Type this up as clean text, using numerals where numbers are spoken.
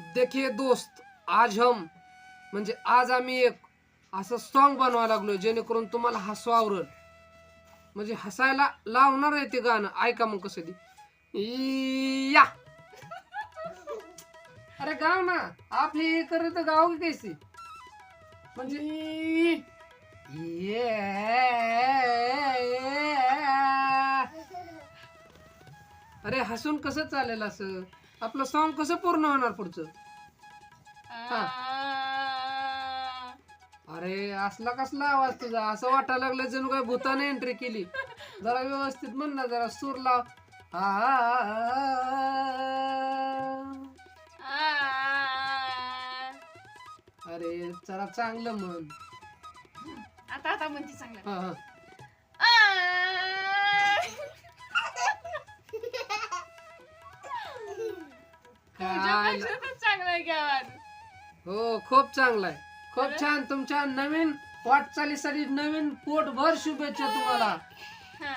देखिए दोस्त, आज हम म्हणजे आज आम्ही एक असं सॉन्ग बनवायला लागलोय जेणेकरून तुम्हाला हसू आवरल, म्हणजे हसायला लावणार आहे ते गाणं. ऐका मग कसं दी या. अरे गाव ना, आपली करत गाव की कैसी म्हणजे अरे हसून कसं चालेल असं? आपलं सॉन्ग कसं पूर्ण होणार पुढचं? हा. अरे असला कसला आवाज तुझा? असं वाटायला लागलं जणू काय भूताने एंट्री केली. जरा व्यवस्थित म्हण ना, जरा सूर लाव. अरे जरा चांगलं म्हण. आता आता म्हणते चांगलं. हा. काय चांगलं आहे गावात. हो, खूप चांगलं आहे. खूप छान. तुमच्या नवीन वाटचालीसाठी नवीन पोटभर शुभेच्छा तुम्हाला. हा